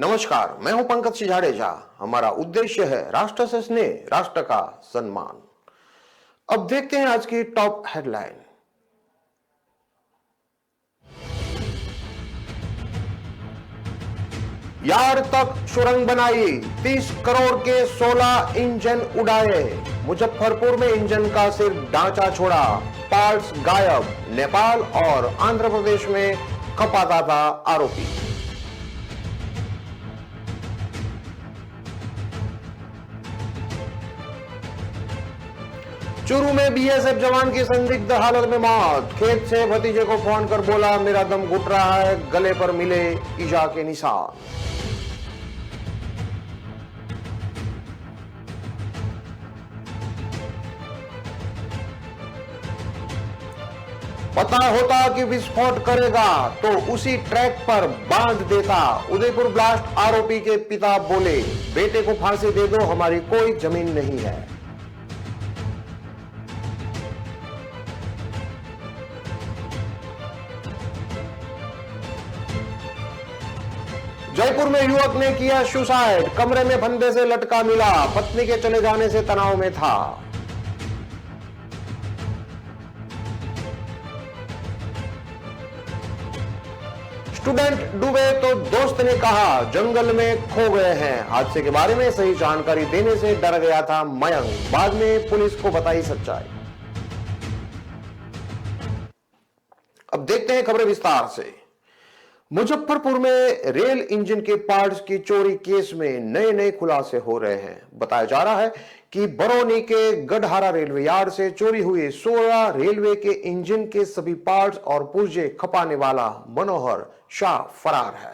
नमस्कार, मैं हूं पंकज सिंह जाडेजा। हमारा उद्देश्य है राष्ट्र से स्नेह, राष्ट्र का सम्मान। अब देखते हैं आज की टॉप हेडलाइन। यार्ड तक सुरंग बनाई, 30 करोड़ के 16 इंजन उड़ाए। मुजफ्फरपुर में इंजन का सिर्फ ढांचा छोड़ा, पार्ट्स गायब। नेपाल और आंध्र प्रदेश में खपाता था आरोपी। चूरू में बीएसएफ जवान की संदिग्ध हालत में मौत। खेत से भतीजे को फोन कर बोला मेरा दम घुट रहा है, गले पर मिले ईजा के निशान। पता होता कि विस्फोट करेगा तो उसी ट्रैक पर बांध देता। उदयपुर ब्लास्ट आरोपी के पिता बोले बेटे को फांसी दे दो, हमारी कोई जमीन नहीं है। जयपुर में युवक ने किया सुसाइड, कमरे में फंदे से लटका मिला, पत्नी के चले जाने से तनाव में था। स्टूडेंट डूबे तो दोस्त ने कहा जंगल में खो गए हैं। हादसे के बारे में सही जानकारी देने से डर गया था मयंक, बाद में पुलिस को बताई सच्चाई। अब देखते हैं खबरें विस्तार से। मुजफ्फरपुर में रेल इंजन के पार्ट्स की चोरी केस में नए नए खुलासे हो रहे हैं। बताया जा रहा है कि बरौनी के गढ़हारा रेलवे यार्ड से चोरी हुए 16 रेलवे के इंजन के सभी पार्ट्स और पुर्जे खपाने वाला मनोहर शाह फरार है।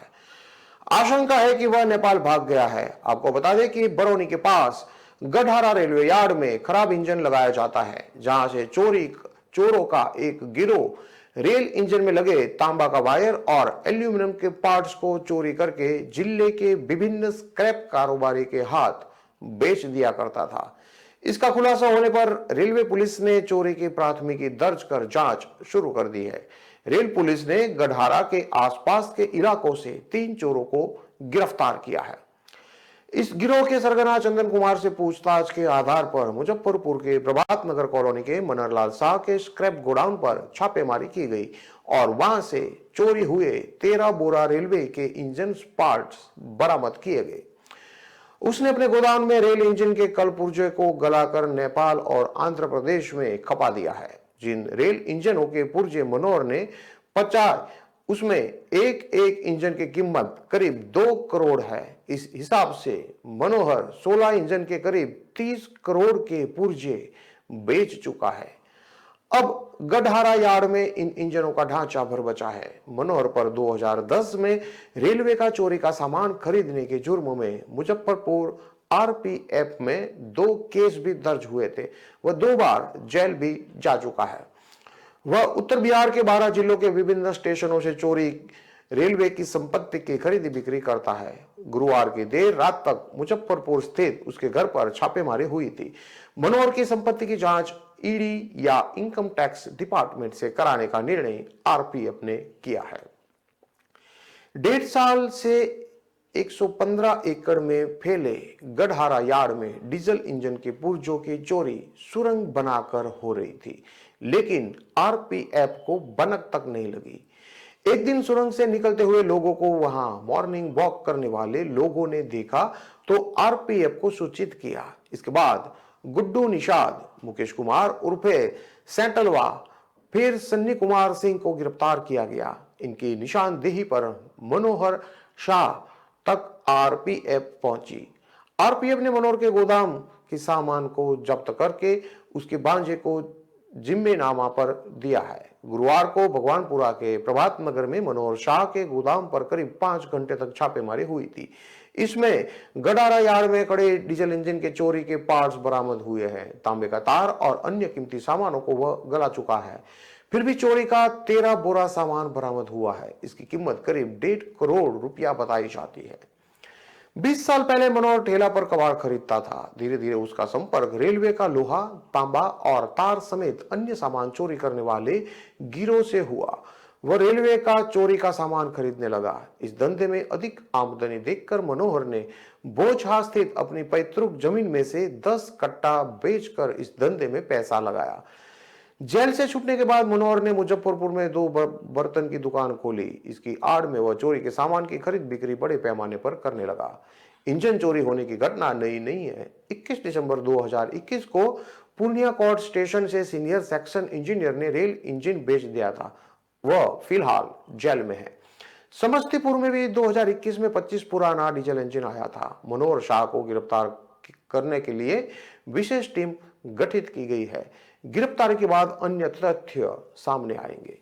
आशंका है कि वह नेपाल भाग गया है। आपको बता दें कि बरौनी के पास गढ़हारा रेलवे यार्ड में खराब इंजन लगाया जाता है, जहां से चोरों का एक गिरोह रेल इंजन में लगे तांबा का वायर और एल्यूमिनियम के पार्ट्स को चोरी करके जिले के विभिन्न स्क्रैप कारोबारी के हाथ बेच दिया करता था। इसका खुलासा होने पर रेलवे पुलिस ने चोरी की प्राथमिकी दर्ज कर जांच शुरू कर दी है। रेल पुलिस ने गढ़हारा के आसपास के इलाकों से 3 चोरों को गिरफ्तार किया है। इस गिरोह के सरगना चंदन कुमार से पूछताछ के आधार पर मुजफ्फरपुर के प्रभात नगर कॉलोनी के मनहरलाल शाह के स्क्रैप गोडाउन पर छापेमारी की गई और वहां से चोरी हुए 13 बोरा रेलवे के इंजन पार्ट्स बरामद किए गए। उसने अपने गोदाम में रेल इंजन के कल पुर्जे को गलाकर नेपाल और आंध्र प्रदेश में खपा दिया है। जिन रेल इंजनों के पुर्जे मनोहर ने 50, उसमें एक एक इंजन की कीमत करीब 2 करोड़ है। इस हिसाब से मनोहर 16 इंजन के करीब 30 करोड़ के पुर्जे बेच चुका है। अब गढ़हारा यार्ड में इन इंजनों का ढांचा भर बचा है। मनोहर पर 2010 में रेलवे का चोरी का सामान खरीदने के जुर्म में मुजफ्फरपुर आरपीएफ में 2 केस भी दर्ज हुए थे। वह 2 बार जेल भी जा चुका है। वह उत्तर बिहार के 12 जिलों के विभिन्न स्टेशनों से चोरी रेलवे की संपत्ति की खरीदी बिक्री करता है। गुरुवार की देर रात तक मुजफ्फरपुर स्थित उसके घर पर छापेमारी हुई थी। मनोहर की संपत्ति की जांच ईडी या इनकम टैक्स डिपार्टमेंट से कराने का निर्णय आरपीएफ ने किया है। 1.5 साल से 115 एकड़ में फैले गढ़हारा यार्ड में डीजल इंजन के पुर्जों की चोरी सुरंग बनाकर हो रही थी, लेकिन आरपीएफ को भनक तक नहीं लगी। एक दिन सुरंग से निकलते हुए लोगों को वहां मॉर्निंग वॉक करने वाले लोगों ने देखा तो आरपीएफ को सूचित किया। इसके बाद गुड्डू निषाद, मुकेश कुमार उर्फे सैंटलवा, फिर सन्नी कुमार सिंह को गिरफ्तार किया गया। इनकी निशानदेही पर मनोहर शाह तक आरपीएफ पहुंची। आरपीएफ ने मनोहर के गोदाम के सामान को जब्त करके उसके भांजे को जिम्मेनामा पर दिया है। गुरुवार को भगवानपुरा के प्रभात नगर में मनोहर शाह के गोदाम पर करीब 5 घंटे तक छापेमारी हुई थी। इसमें गढ़हारा यार्ड में खड़े डीजल इंजन के चोरी के पार्ट्स बरामद हुए हैं। तांबे का तार और अन्य कीमती सामानों को वह गला चुका है। फिर भी चोरी का 13 बोरा सामान बरामद हुआ है। इसकी कीमत करीब 1.5 करोड़ रुपया बताई जाती है। 20 साल पहले मनोहर ठेला पर कबाड़ खरीदता था। धीरे धीरे उसका संपर्क रेलवे का लोहा, तांबा और तार समेत अन्य सामान चोरी करने वाले गिरोह से हुआ। वह रेलवे का चोरी का सामान खरीदने लगा। इस धंधे में अधिक आमदनी देखकर मनोहर ने बोचहा स्थित अपनी पैतृक जमीन में से 10 कट्टा बेचकर इस धंधे में पैसा लगाया। जेल से छूटने के बाद मनोहर ने मुजफ्फरपुर में दो बर्तन की दुकान खोली। इसकी आड़ में वह चोरी के सामान की खरीद बिक्री बड़े पैमाने पर करने लगा। इंजन चोरी होने की घटना नई नहीं है। 21 दिसंबर 2021 को पूर्णिया कोर्ट स्टेशन से सीनियर सेक्शन इंजीनियर ने रेल इंजन बेच दिया था। वह फिलहाल जेल में है। समस्तीपुर में भी 2021 में 25 पुराना डीजल इंजन आया था। मनोहर शाह को गिरफ्तार करने के लिए विशेष टीम गठित की गई है। गिरफ्तारी के बाद अन्य तथ्य सामने आएंगे।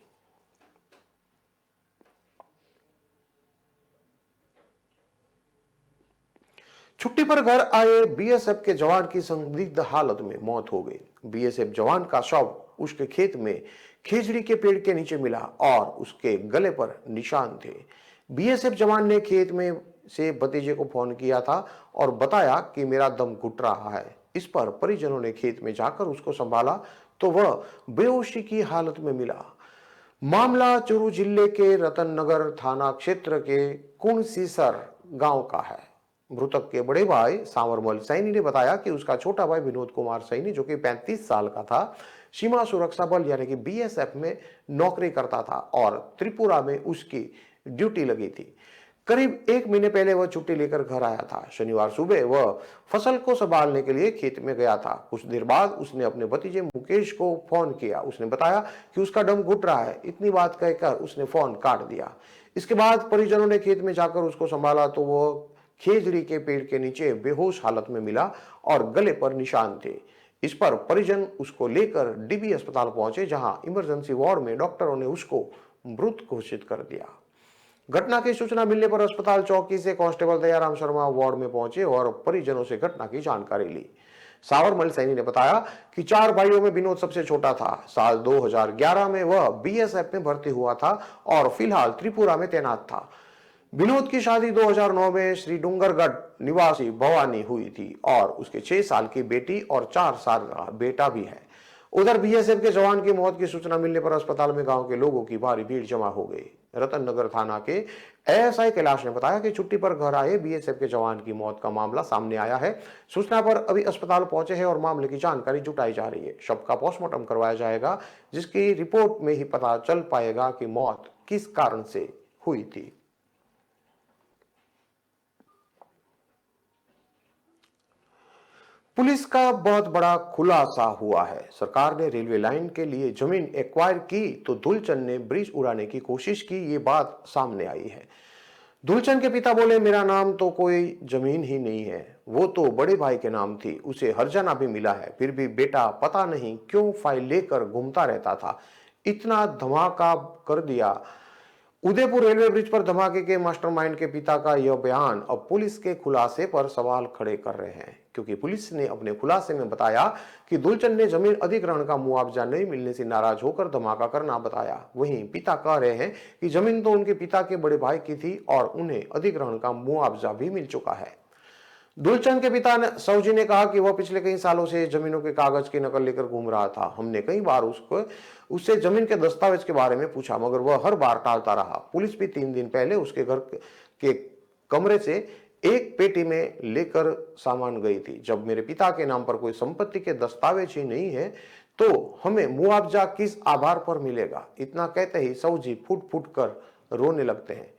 छुट्टी पर घर आए बीएसएफ के जवान की संदिग्ध हालत में मौत हो गई। बीएसएफ जवान का शव उसके खेत में खेजड़ी के पेड़ के नीचे मिला और उसके गले पर निशान थे। बीएसएफ जवान ने खेत में से भतीजे को फोन किया था और बताया कि मेरा दम घुट रहा है। इस पर परिजनों ने खेत में जाकर उसको संभाला तो वह बेहोशी की हालत में मिला। मामला चूरू जिले के रतननगर थाना क्षेत्र के कुणसीसर गांव का है। मृतक के बड़े भाई सांवरमल सैनी ने बताया कि उसका छोटा भाई विनोद कुमार सैनी, जो कि 35 साल का था, सीमा सुरक्षा बल यानी कि बीएसएफ में नौकरी करता था और त्रिपुरा में उसकी ड्यूटी लगी थी। करीब 1 महीने पहले वह छुट्टी लेकर घर आया था। शनिवार सुबह वह फसल को संभालने के लिए खेत में गया था। कुछ देर बाद उसने अपने भतीजे मुकेश को फोन किया। उसने बताया कि उसका दम घुट रहा है। इतनी बात कहकर उसने फोन काट दिया। इसके बाद परिजनों ने खेत में जाकर उसको संभाला तो वह खेजड़ी के पेड़ के नीचे बेहोश हालत में मिला और गले पर निशान थे। इस पर परिजन उसको लेकर डीबी अस्पताल पहुंचे, जहां इमरजेंसी वार्ड में डॉक्टरों ने उसको मृत घोषित कर दिया। घटना की सूचना मिलने पर अस्पताल चौकी से कांस्टेबल दयाराम शर्मा वार्ड में पहुंचे और परिजनों से घटना की जानकारी ली। सावरमल सैनी ने बताया कि 4 भाइयों में विनोद सबसे छोटा था। साल 2011 में वह बीएसएफ में भर्ती हुआ था और फिलहाल त्रिपुरा में तैनात था। विनोद की शादी 2009 में श्री डूंगरगढ़ निवासी भवानी हुई थी और उसके 6 साल की बेटी और 4 साल का बेटा भी है। उधर बीएसएफ के जवान की मौत की सूचना मिलने पर अस्पताल में गांव के लोगों की भारी भीड़ जमा हो गई। रतननगर थाना के एएसआई कैलाश ने बताया कि छुट्टी पर घर आए बीएसएफ के जवान की मौत का मामला सामने आया है। सूचना पर अभी अस्पताल पहुंचे हैं और मामले की जानकारी जुटाई जा रही है। शव का पोस्टमार्टम करवाया जाएगा, जिसकी रिपोर्ट में ही पता चल पाएगा कि मौत किस कारण से हुई थी। पुलिस का बहुत बड़ा खुलासा हुआ है। सरकार ने रेलवे लाइन के लिए जमीन एक्वायर की तो दुलचंद ने ब्रिज उड़ाने की कोशिश की, ये बात सामने आई है। दुलचंद के पिता बोले, मेरा नाम तो कोई जमीन ही नहीं है, वो तो बड़े भाई के नाम थी, उसे हर्जाना भी मिला है, फिर भी बेटा पता नहीं क्यों फाइल लेकर घूमता रहता था। इतना धमाका कर दिया। उदयपुर रेलवे ब्रिज पर धमाके के मास्टरमाइंड के पिता का यह बयान अब पुलिस के खुलासे पर सवाल खड़े कर रहे हैं, क्योंकि पुलिस ने अपने खुलासे में बताया कि दुलचंद ने जमीन अधिग्रहण का मुआवजा नहीं मिलने से नाराज होकर धमाका करना बताया। वहीं पिता कह रहे हैं कि जमीन तो उनके पिता के बड़े भाई की थी और उन्हें अधिग्रहण का मुआवजा भी मिल चुका है। दुलचंद के पिता सौजी ने कहा कि वह पिछले कई सालों से जमीनों के कागज की नकल लेकर घूम रहा था। हमने कई बार उससे जमीन के दस्तावेज के बारे में पूछा, मगर वह हर बार टालता रहा। पुलिस भी 3 दिन पहले उसके घर के कमरे से एक पेटी में लेकर सामान गई थी। जब मेरे पिता के नाम पर कोई संपत्ति के दस्तावेज ही नहीं है तो हमें मुआवजा किस आधार पर मिलेगा? इतना कहते ही सौजी फुट फुट कर रोने लगते हैं।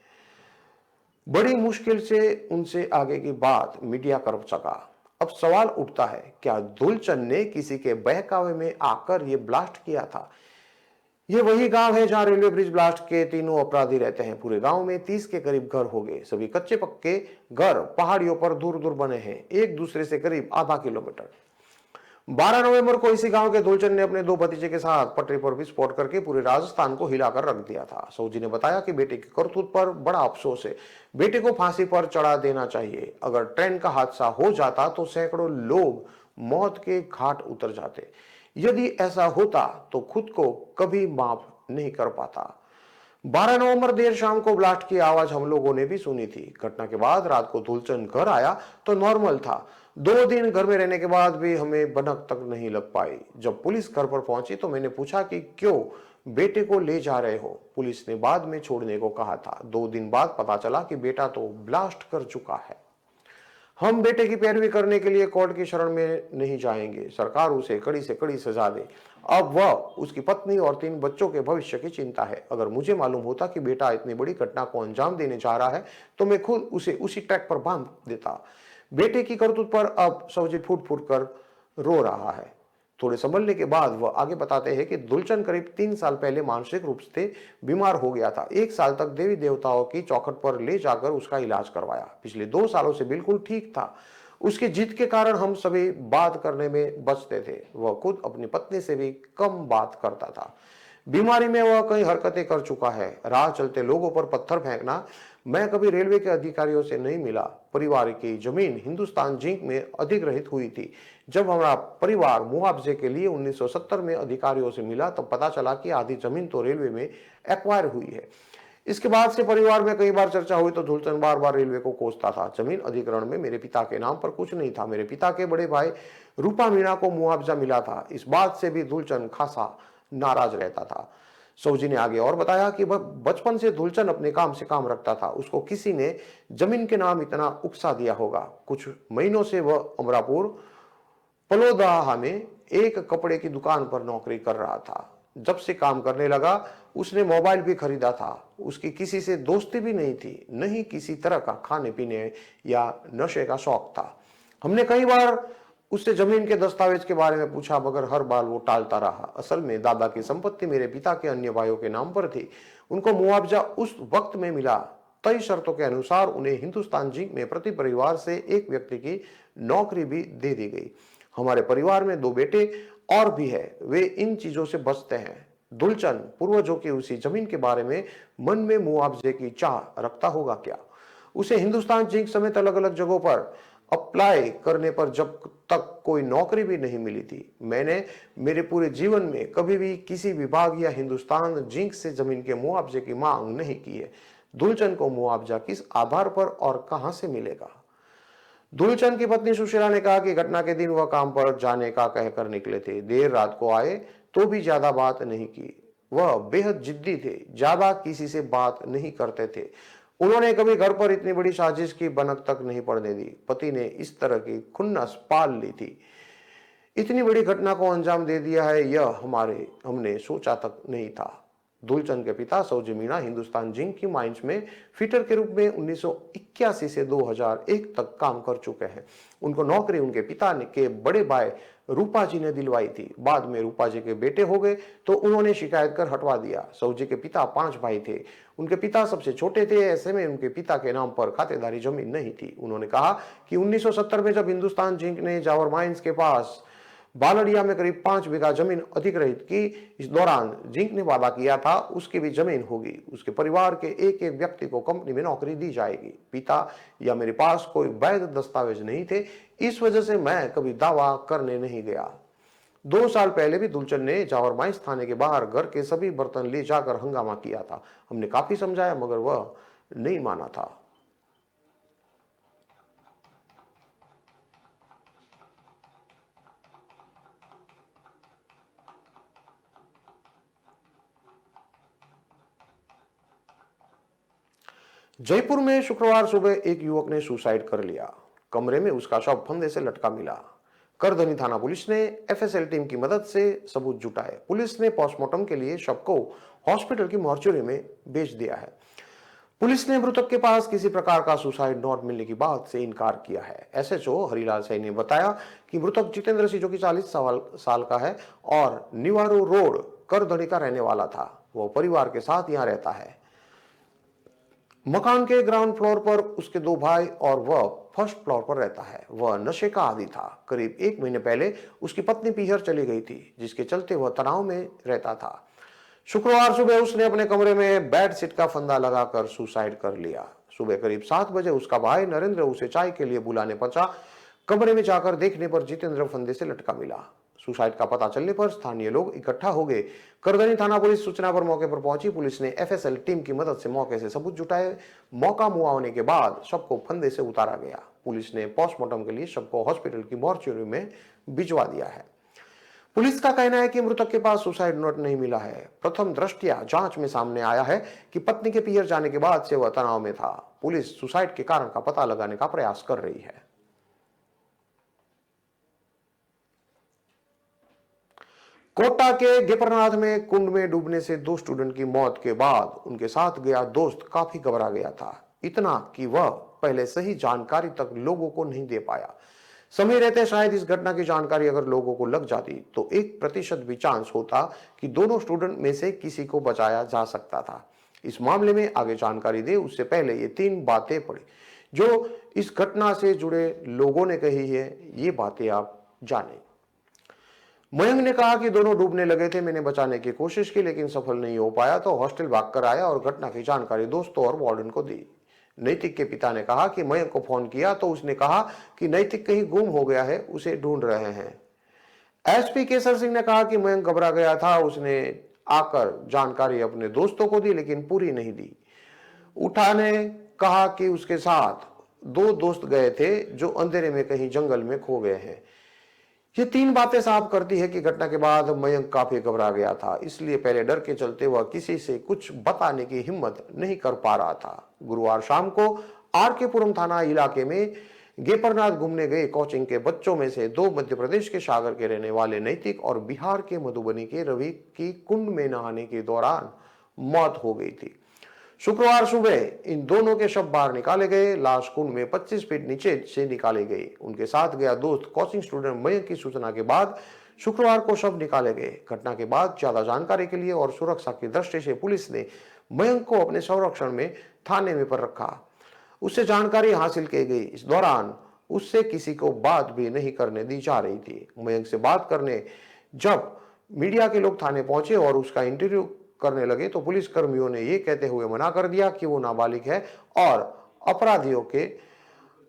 बड़ी मुश्किल से उनसे आगे की बात मीडिया कर सका। अब सवाल उठता है, क्या दुलचंद ने किसी के बहकावे में आकर ये ब्लास्ट किया था? ये वही गांव है जहां रेलवे ब्रिज ब्लास्ट के तीनों अपराधी रहते हैं। पूरे गांव में 30 के करीब घर हो गए। सभी कच्चे पक्के घर पहाड़ियों पर दूर दूर बने हैं, एक दूसरे से करीब आधा किलोमीटर। 12 नवंबर को इसी गांव के दुलचंद ने अपने 2 भतीजे के साथ पटरी पर विस्फोट करके पूरे राजस्थान को हिलाकर रख दिया था। सौजी ने बताया कि बेटे की करतूत पर बड़ा अफसोस है। बेटे को फांसी पर चढ़ा देना चाहिए। अगर ट्रेन का हादसा हो जाता तो सैकड़ों लोग मौत के घाट उतर जाते। यदि ऐसा होता तो खुद को कभी माफ नहीं कर पाता। 12 नवंबर देर शाम को ब्लास्ट की आवाज हम लोगों ने भी सुनी थी। घटना के बाद रात को दुलचंद घर आया तो नॉर्मल था। 2 दिन घर में रहने के बाद भी हमें भनक तक नहीं लग पाई। जब पुलिस घर पर पहुंची तो मैंने पूछा कि क्यों बेटे को ले जा रहे हो। पुलिस ने बाद में छोड़ने को कहा था। 2 दिन बाद पता चला कि बेटा तो ब्लास्ट कर चुका है। हम बेटे की पैरवी करने के लिए कोर्ट की शरण में नहीं जाएंगे। सरकार उसे कड़ी से कड़ी सजा दे। अब वह, उसकी पत्नी और 3 बच्चों के भविष्य की चिंता है। अगर मुझे मालूम होता कि बेटा इतनी बड़ी घटना को अंजाम देने जा रहा है तो मैं खुद उसे उसी ट्रैक पर बांध देता। बेटे की करतूत पर अब सवजी फूट फूट कर रो रहा है। थोड़े संभलने के बाद वह आगे बताते हैं कि दुलचन करीब 3 साल पहले मानसिक रूप से बीमार हो गया था। 1 साल तक देवी देवताओं की चौखट पर ले जाकर उसका इलाज करवाया। पिछले 2 सालों से बिल्कुल ठीक था। उसकी जिद के कारण हम सभी बात करने में बचते थे। वह खुद अपनी पत्नी से भी कम बात करता था। बीमारी में वह कई हरकतें कर चुका है। राह चलते लोगों पर पत्थर फेंकना। मैं कभी रेलवे के अधिकारियों से नहीं मिला। परिवार की जमीन हिंदुस्तान जिंक में अधिग्रहित हुई थी। जब हमारा परिवार मुआवजे के लिए 1970 में अधिकारियों से मिला तब पता चला कि आधी जमीन तो रेलवे में एक्वायर हुई है। इसके बाद से परिवार में कई बार चर्चा हुई तो धुलचंद बार बार रेलवे को कोसता था। जमीन अधिग्रहण में मेरे पिता के नाम पर कुछ नहीं था। मेरे पिता के बड़े भाई रूपा मीणा को मुआवजा मिला था। इस बात से भी धुलचंद खासा नाराज रहता था। सौजी ने आगे और बताया कि वह बचपन से धुलचंद अपने काम से काम रखता था। उसको किसी ने जमीन के नाम इतना उकसा दिया होगा। कुछ महीनों से वह अमरापुर पलोदाहा में एक कपड़े की दुकान पर नौकरी कर रहा था। जब से काम करने लगा उसने मोबाइल भी खरीदा था। उसकी किसी से दोस्ती भी नहीं थी, नहीं किसी तरह का खाने पीने या नशे का शौक था। हमने कई बार उससे जमीन के दस्तावेज के बारे में पूछा मगर हर बार वो टालता रहा। असल में दादा की संपत्ति मेरे पिता के अन्य भाइयों के नाम पर थी। उनको मुआवजा उस वक्त में मिला। तय शर्तों के अनुसार उन्हें हिंदुस्तान जिंक में प्रति परिवार से एक व्यक्ति की नौकरी भी दे दी गई। हमारे परिवार में 2 बेटे और भी है। वे इन चीजों से बचते हैं। दुलचंद पूर्वजों की उसी जमीन के बारे में मन में मुआवजे की चाह रखता होगा क्या? उसे हिंदुस्तान जिंक समेत अलग अलग जगहों पर अप्लाई करने पर जब तक कोई नौकरी भी नहीं मिली थी। मैंने मेरे पूरे जीवन में कभी भी किसी विभाग या हिंदुस्तान जिंक से जमीन के मुआवजे की मांग नहीं की है। दुलचंद को मुआवजा किस आधार पर और कहां से मिलेगा? दुलचंद की पत्नी सुशीला ने कहा कि घटना के दिन वह काम पर जाने का कहकर निकले थे। देर रात को आए तो भी ज्यादा बात नहीं की। वह बेहद जिद्दी थे, ज्यादा किसी से बात नहीं करते थे। उन्होंने कभी घर पर इतनी बड़ी साजिश की भनक तक नहीं पड़ने दी। पति ने इस तरह की खुन्नस पाल ली थी। इतनी बड़ी घटना को अंजाम दे दिया है यह हमने सोचा तक नहीं था। दुलचंद के पिता सौजी मीणा हिंदुस्तान जिंक की माइंस में फिटर के रूप में 1981 से 2001 तक काम कर चुके हैं। उनको नौकरी उनके पिता के बड़े भाई रूपा जी ने दिलवाई थी। बाद में रूपा जी के बेटे हो गए तो उन्होंने शिकायत कर हटवा दिया। सौजी के पिता 5 भाई थे। उनके पिता सबसे छोटे थे। ऐसे में उनके पिता के नाम पर खातेदारी जमीन नहीं थी। उन्होंने कहा कि 1970 में जब हिंदुस्तान जिंक ने जावर माइंस के पास बालड़िया में करीब 5 बीघा जमीन अधिग्रहित की, इस दौरान जिंक ने वादा किया था उसकी भी जमीन होगी। उसके परिवार के एक एक व्यक्ति को कंपनी में नौकरी दी जाएगी। पिता या मेरे पास कोई वैध दस्तावेज नहीं थे। इस वजह से मैं कभी दावा करने नहीं गया। 2 साल पहले भी दुलचंद ने जावर माइंस थाने के बाहर घर के सभी बर्तन ले जाकर हंगामा किया था। हमने काफी समझाया मगर वह नहीं माना था। जयपुर में शुक्रवार सुबह एक युवक ने सुसाइड कर लिया। कमरे में उसका शव फंदे से लटका मिला। करधनी थाना पुलिस ने एफएसएल टीम की मदद से सबूत जुटाए। पुलिस ने पोस्टमार्टम के लिए शव को हॉस्पिटल की मॉर्चरी में भेज दिया है। पुलिस ने मृतक के पास किसी प्रकार का सुसाइड नोट मिलने की बात से इनकार किया है। एसएचओ हरिलाल सैनी ने बताया कि मृतक जितेंद्र सिंह जो कि 40 साल का है और निवारू रोड करधनी का रहने वाला था। वह परिवार के साथ यहाँ रहता है। मकान के ग्राउंड फ्लोर पर उसके 2 भाई और वह फर्स्ट फ्लोर पर रहता है। वह नशे का आदी था। करीब 1 महीने पहले उसकी पत्नी पीहर चली गई थी, जिसके चलते वह तनाव में रहता था। शुक्रवार सुबह उसने अपने कमरे में बेड शीट का फंदा लगाकर सुसाइड कर लिया। सुबह करीब 7 बजे उसका भाई नरेंद्र उसे चाय के लिए बुलाने पहुंचा। कमरे में जाकर देखने पर जितेंद्र फंदे से लटका मिला। सुसाइड का पता चलने पर स्थानीय लोग इकट्ठा हो गए। करधनी थाना पुलिस सूचना पर मौके पर पहुंची। पुलिस ने एफएसएल टीम की मदद से मौके से सबूत जुटाए। मौका मुआ होने के बाद शव को फंदे से उतारा गया। पुलिस ने पोस्टमार्टम के लिए शव को हॉस्पिटल की मॉर्चरी में भिजवा दिया है। पुलिस का कहना है कि मृतक के पास सुसाइड नोट नहीं मिला है। प्रथम दृष्टया जांच में सामने आया है कि पत्नी के पियर जाने के बाद से वह तनाव में था। पुलिस सुसाइड के कारण का पता लगाने का प्रयास कर रही है। कोटा के गेपरनाथ में कुंड में डूबने से 2 स्टूडेंट की मौत के बाद उनके साथ गया दोस्त काफी घबरा गया था, इतना कि वह पहले सही जानकारी तक लोगों को नहीं दे पाया। समय रहते शायद इस घटना की जानकारी अगर लोगों को लग जाती तो 1% भी चांस होता कि दोनों स्टूडेंट में से किसी को बचाया जा सकता था। इस मामले में आगे जानकारी दे उससे पहले ये 3 बातें पड़ी जो इस घटना से जुड़े लोगों ने कही है, ये बातें आप जानें। मयंक ने कहा कि दोनों डूबने लगे थे, मैंने बचाने की कोशिश की लेकिन सफल नहीं हो पाया तो हॉस्टल भागकर आया और घटना की जानकारी दोस्तों और वार्डन को दी। नैतिक के पिता ने कहा कि मयंक को फोन किया तो उसने कहा कि नैतिक कहीं गुम हो गया है, उसे ढूंढ रहे हैं। एसपी केसर सिंह ने कहा कि मयंक घबरा गया था, उसने आकर जानकारी अपने दोस्तों को दी लेकिन पूरी नहीं दी। उठा ने कहा कि उसके साथ 2 दोस्त गए थे जो अंधेरे में कहीं जंगल में खो गए हैं। ये 3 बातें साफ करती है कि घटना के बाद मयंक काफी घबरा गया था, इसलिए पहले डर के चलते वह किसी से कुछ बताने की हिम्मत नहीं कर पा रहा था। गुरुवार शाम को आरकेपुरम थाना इलाके में गेपरनाथ घूमने गए कोचिंग के बच्चों में से 2 मध्य प्रदेश के सागर के रहने वाले नैतिक और बिहार के मधुबनी के रवि की कुंड में नहाने के दौरान मौत हो गई थी। शुक्रवार सुबह इन दोनों के शव बाहर निकाले गए। लाश कुंड में 25 फीट नीचे से निकाली गई। उनके साथ गया दोस्त कोचिंग स्टूडेंट मयंक की सूचना के बाद शुक्रवार को शव निकाले गए। घटना के बाद ज्यादा जानकारी के लिए और सुरक्षा की दृष्टि से पुलिस ने मयंक को अपने संरक्षण में थाने में पर रखा। उससे जानकारी हासिल की गई। इस दौरान उससे किसी को बात भी नहीं करने दी जा रही थी। मयंक से बात करने जब मीडिया के लोग थाने पहुंचे और उसका इंटरव्यू करने लगे तो पुलिस कर्मियों ने यह कहते हुए मना कर दिया कि वो नाबालिग है और अपराधियों के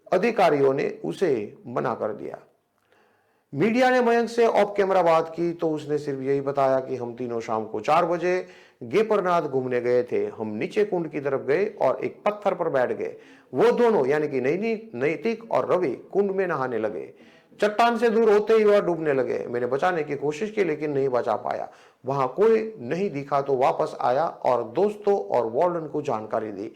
अधिकारियों ने उसे मना कर दिया। मीडिया ने मयंक से ऑफ कैमरा बात की तो उसने सिर्फ यही बताया कि हम तीनों शाम को 4 बजे गेपरनाथ घूमने गए थे। हम नीचे कुंड की तरफ गए और एक पत्थर पर बैठ गए। वो दोनों यानी कि नैतिक और रवि कुंड में नहाने लगे। चट्टान से दूर होते ही वह डूबने लगे। मैंने बचाने की कोशिश की लेकिन नहीं बचा पाया। वहां कोई नहीं दिखा तो वापस आया और दोस्तों और वार्डन को जानकारी दी।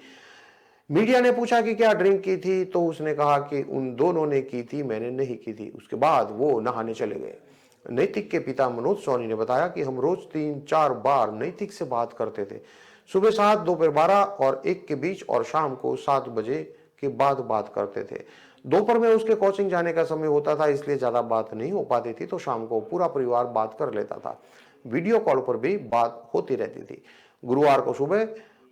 मीडिया ने पूछा कि क्या ड्रिंक की थी तो उसने कहा कि उन दोनों ने की थी, मैंने नहीं की थी। उसके बाद वो नहाने चले गए। नैतिक के पिता मनोज सोनी ने बताया कि हम रोज 3-4 बार नैतिक से बात करते थे, सुबह 7, दोपहर 12 और 1 के बीच और शाम को 7 बजे के बाद बात करते थे। दोपहर में उसके कोचिंग जाने का समय होता था इसलिए ज्यादा बात नहीं हो पाती थी तो शाम को पूरा परिवार बात कर लेता था। वीडियो कॉल पर भी बात होती रहती थी। गुरुवार को सुबह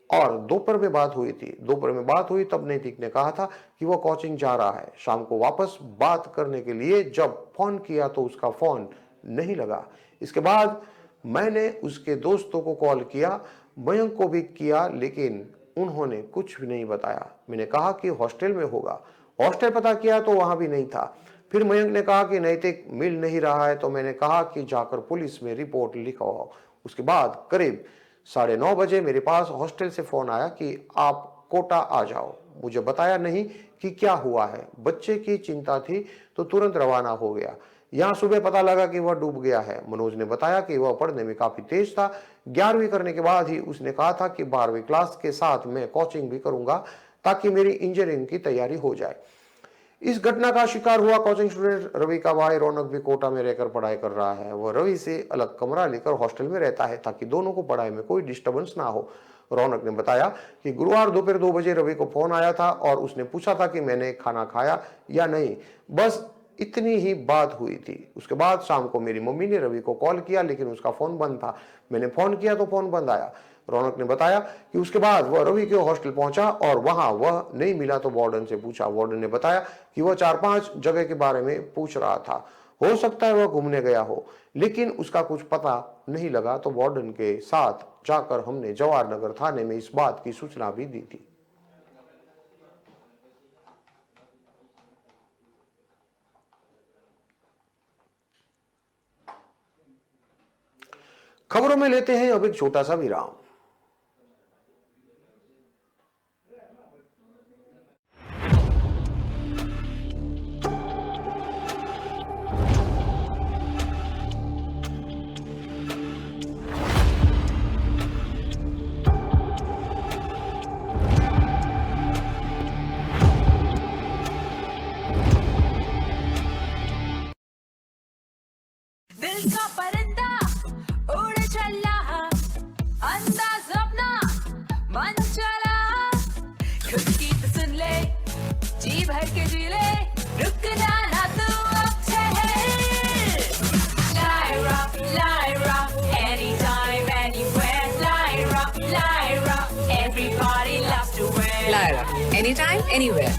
और दोपहर में बात हुई थी। दोपहर में बात हुई तब नैतिक ने कहा था कि वह कोचिंग जा रहा है। शाम को वापस बात करने के लिए जब फोन किया तो उसका फोन नहीं लगा। इसके बाद मैंने उसके दोस्तों को कॉल किया, मयंक को भी किया लेकिन उन्होंने कुछ भी नहीं बताया। मैंने कहा कि हॉस्टल में होगा। हॉस्टल पता किया तो वहां भी नहीं था। फिर मयंक ने कहा कि नैतिक मिल नहीं रहा है तो मैंने कहा कि जाकर पुलिस में रिपोर्ट लिखवाओ। उसके बाद करीब 9:30 बजे मेरे पास हॉस्टल से फोन आया कि आप कोटा आ जाओ। मुझे बताया नहीं कि क्या हुआ है। बच्चे की चिंता थी तो तुरंत रवाना हो गया। यहाँ सुबह पता लगा कि वह डूब गया है। मनोज ने बताया कि वह पढ़ने में काफी तेज था। 11वीं करने के बाद ही उसने कहा था कि 12वीं क्लास के साथ मैं कोचिंग भी करूंगा ताकि मेरी इंजीनियरिंग की तैयारी हो जाए। इस घटना का शिकार हुआ कोचिंग स्टूडेंट रवि का भाई रौनक भी कोटा में रहकर पढ़ाई कर रहा है। वह रवि से अलग कमरा लेकर हॉस्टल में रहता है ताकि दोनों को पढ़ाई में कोई डिस्टर्बेंस ना हो। रौनक ने बताया कि गुरुवार दोपहर 2 बजे रवि को फोन आया था और उसने पूछा था कि मैंने खाना खाया या नहीं, बस इतनी ही बात हुई थी। उसके बाद शाम को मेरी मम्मी ने रवि को कॉल किया लेकिन उसका फोन बंद था। मैंने फोन किया तो फोन बंद आया। रौनक ने बताया कि उसके बाद वह रवि के हॉस्टल पहुंचा और वहां वह नहीं मिला तो वार्डन से पूछा। वार्डन ने बताया कि वह 4-5 जगह के बारे में पूछ रहा था। हो सकता है वह घूमने गया हो लेकिन उसका कुछ पता नहीं लगा तो वार्डन के साथ जाकर हमने जवाहर नगर थाने में इस बात की सूचना भी दी थी। खबरों में लेते हैं अब एक छोटा सा विराम। गीत सुन ले, जी भर के जी ले, रुक जाना तू अब ठहर। Lyra, anytime, anywhere. Lyra, everybody loves to wear. Lyra, anytime, anywhere.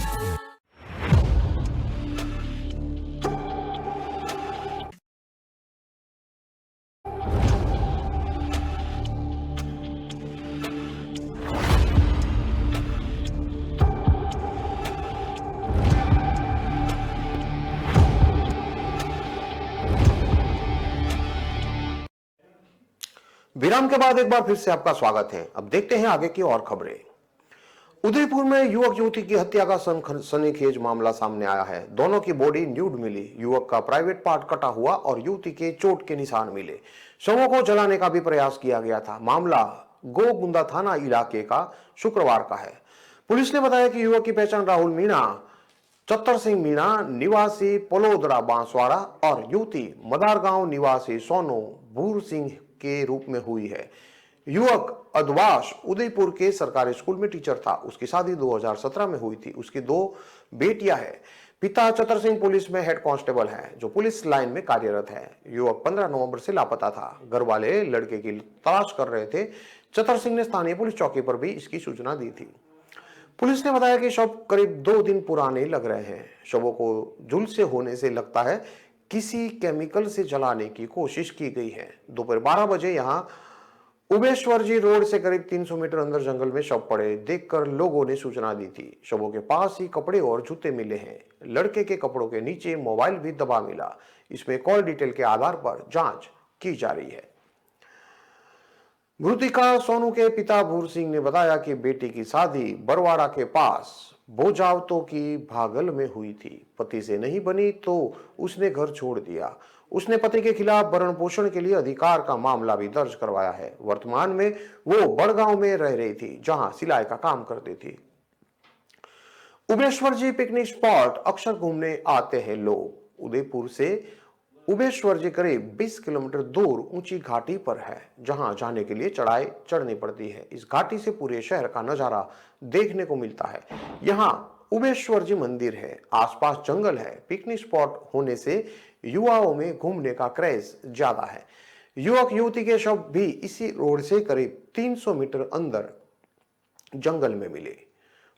विराम के बाद एक बार फिर से आपका स्वागत है। अब देखते हैं आगे की और खबरें। उदयपुर में युवक युवती की हत्या का सनसनीखेज मामला सामने आया है। दोनों की बॉडी न्यूड मिली। युवक का प्राइवेट पार्ट कटा हुआ और युवती के चोट के निशान मिले। शवों को जलाने का भी प्रयास किया गया था। मामला गोगुंदा थाना इलाके का शुक्रवार का है। पुलिस ने बताया कि युवक की पहचान राहुल मीणा, चतर सिंह मीणा निवासी पलोदरा बांसवाड़ा और युवती मदार गांव निवासी सोनू भूर सिंह के रूप में हुई है। युवक अदवाश उदयपुर के सरकारी स्कूल में टीचर था। उसकी शादी 2017 में हुई थी। उसकी 2 बेटियां हैं। पिता चतर सिंह पुलिस में हेड कांस्टेबल है, जो पुलिस लाइन में कार्यरत है। युवक 15 नवंबर से लापता था। घर वाले लड़के की तलाश कर रहे थे। चतर सिंह ने स्थानीय पुलिस चौकी पर भी इसकी सूचना दी थी। पुलिस ने बताया कि शव करीब 2 दिन पुराने लग रहे हैं। शवों को झुलसे होने से लगता है किसी केमिकल से जलाने की कोशिश की गई है। दोपहर 12 बजे यहां उबेश्वर जी रोड से करीब 300 मीटर अंदर जंगल में शव पड़े देखकर लोगों ने सूचना दी थी। शवों के पास ही कपड़े और जूते मिले हैं। लड़के के कपड़ों के नीचे मोबाइल भी दबा मिला। इसमें कॉल डिटेल के आधार पर जांच की जा रही है। मृतिका सोनू के पिता भूर सिंह ने बताया कि बेटी की शादी बरवाड़ा के पास बोजावतों की भागल में हुई थी। पति से नहीं बनी तो उसने घर छोड़ दिया। उसने पति के खिलाफ भरण पोषण के लिए अधिकार का मामला भी दर्ज करवाया है। वर्तमान में वो बड़गांव में रह रही थी, जहां सिलाई का काम करती थी। उबेश्वर जी पिकनिक स्पॉट अक्सर घूमने आते हैं लोग। उदयपुर से उबेश्वर जी करीब 20 किलोमीटर दूर ऊंची घाटी पर है, जहां जाने के लिए चढ़ाई चढ़नी पड़ती है। इस घाटी से पूरे शहर का नजारा देखने को मिलता है। यहाँ उबेश्वर जी मंदिर है, आसपास जंगल है। पिकनिक स्पॉट होने से युवाओं में घूमने का क्रेज ज्यादा है। युवक युवती के शव भी इसी रोड से करीब 300 मीटर अंदर जंगल में मिले।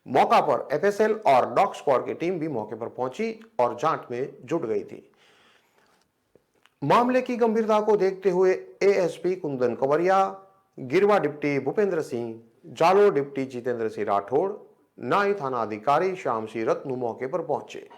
मौका पर एफएसएल और डॉग स्क्वाड की टीम भी मौके पर पहुंची और जांच में जुट गई थी। मामले की गंभीरता को देखते हुए एएसपी कुंदन कंवरिया, गिरवा डिप्टी भूपेंद्र सिंह, जालोर डिप्टी जितेंद्र सिंह राठौड़, नाई थाना अधिकारी श्याम सिंह रत्नू मौके पर पहुंचे।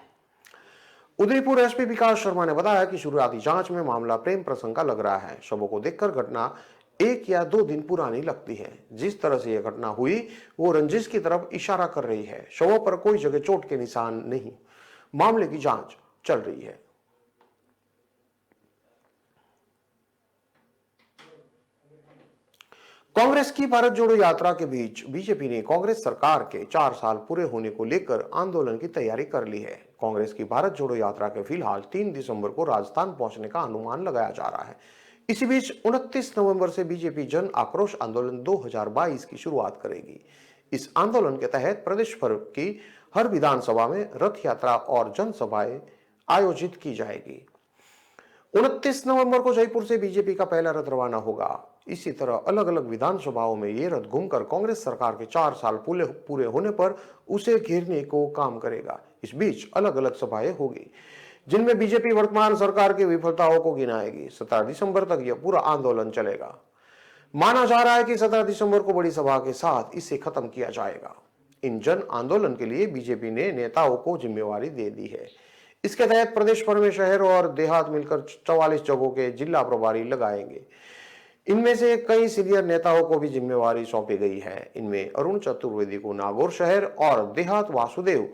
उदयपुर एसपी विकास शर्मा ने बताया कि शुरुआती जांच में मामला प्रेम प्रसंग का लग रहा है। शवों को देखकर घटना 1 या 2 दिन पुरानी लगती है। जिस तरह से यह घटना हुई वो रंजिश की तरफ इशारा कर रही है। शवों पर कोई जगह चोट के निशान नहीं। मामले की जांच चल रही है। कांग्रेस की भारत जोड़ो यात्रा के बीच बीजेपी ने कांग्रेस सरकार के 4 साल पूरे होने को लेकर आंदोलन की तैयारी कर ली है। कांग्रेस की भारत जोड़ो यात्रा के फिलहाल 3 दिसंबर को राजस्थान पहुंचने का अनुमान लगाया जा रहा है। इसी बीच 29 नवंबर से बीजेपी जन आक्रोश आंदोलन 2022 की शुरुआत करेगी। इस आंदोलन के तहत प्रदेश भर की हर विधानसभा में रथ यात्रा और जनसभाएं आयोजित की जाएगी। 29 नवंबर को जयपुर से बीजेपी का पहला रथ रवाना होगा। इसी तरह अलग अलग विधानसभाओं में ये रथ घूमकर कांग्रेस सरकार के 4 साल पूरे होने पर उसे घेरने को काम करेगा। इस बीच अलग अलग सभाएं होगी, जिनमें बीजेपी वर्तमान सरकार की विफलताओं को गिनाएगी। 17 दिसंबर तक यह पूरा आंदोलन चलेगा। माना जा रहा है कि 17 दिसंबर को बड़ी सभा के साथ इसे खत्म किया जाएगा। इन जन आंदोलन के लिए बीजेपी ने नेताओं को जिम्मेवारी दे दी है। इसके तहत प्रदेश भर में शहर और देहात मिलकर 44 जगहों के जिला प्रभारी लगाएंगे। इनमें से कई सीनियर नेताओं को भी जिम्मेवारी सौंपी गई है। इनमें अरुण चतुर्वेदी को नागौर शहर और देहात, वासुदेव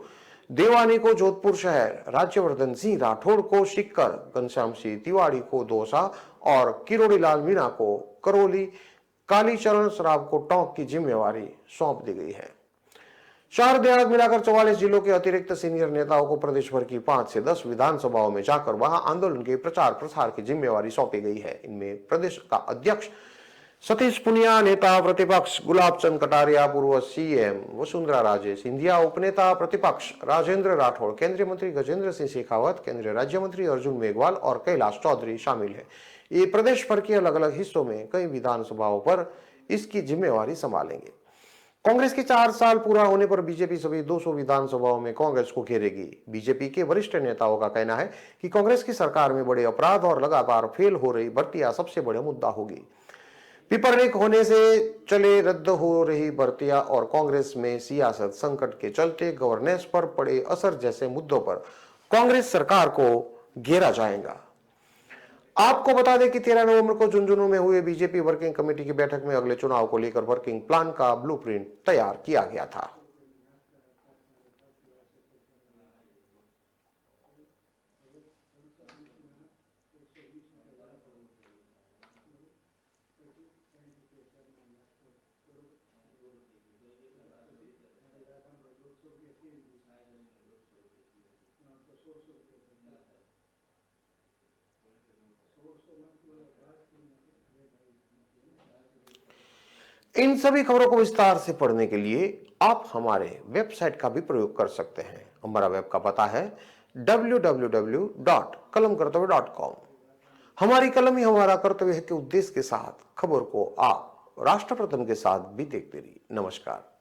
देवानी को जोधपुर शहर, राज्यवर्धन सिंह राठौड़ को सीकर, घनश्याम सिंह तिवारी को दौसा और किरोड़ी लाल मीणा को करौली, कालीचरण सराफ को टोंक की जिम्मेवारी सौंप दी गई है। शहर देहात मिलाकर 44 जिलों के अतिरिक्त सीनियर नेताओं को प्रदेश भर की 5 से 10 विधानसभाओं में जाकर वहां आंदोलन के प्रचार प्रसार की जिम्मेवारी सौंपी गई है। इनमें प्रदेश का अध्यक्ष सतीश पुनिया नेता प्रतिपक्ष, गुलाब चंद कटारिया पूर्व सीएम, वसुंधरा राजे सिंधिया उपनेता प्रतिपक्ष, राजेंद्र राठौड़, केंद्रीय मंत्री गजेंद्र सिंह शेखावत, केंद्रीय राज्य मंत्री अर्जुन मेघवाल और कैलाश चौधरी शामिल है। ये प्रदेश भर के अलग अलग हिस्सों में कई विधानसभाओं पर इसकी जिम्मेवारी संभालेंगे। कांग्रेस के 4 साल पूरा होने पर बीजेपी सभी 200 विधानसभाओं में कांग्रेस को घेरेगी। बीजेपी के वरिष्ठ नेताओं का कहना है कि कांग्रेस की सरकार में बड़े अपराध और लगातार फेल हो रही भर्तियां सबसे बड़ा मुद्दा होगी। पेपर लीक होने से चले रद्द हो रही भर्तियां और कांग्रेस में सियासत संकट के चलते गवर्नेंस पर पड़े असर जैसे मुद्दों पर कांग्रेस सरकार को घेरा जाएगा। आपको बता दें कि 13 नवंबर को झुंझुनू में हुए बीजेपी वर्किंग कमेटी की बैठक में अगले चुनाव को लेकर वर्किंग प्लान का ब्लूप्रिंट तैयार किया गया था। इन सभी खबरों को विस्तार से पढ़ने के लिए आप हमारे वेबसाइट का भी प्रयोग कर सकते हैं। हमारा वेब का पता है www.kalamkartavya.com। हमारी कलम ही हमारा कर्तव्य है के उद्देश्य के साथ खबर को आप राष्ट्र प्रथम के साथ भी देखते रहिए। नमस्कार।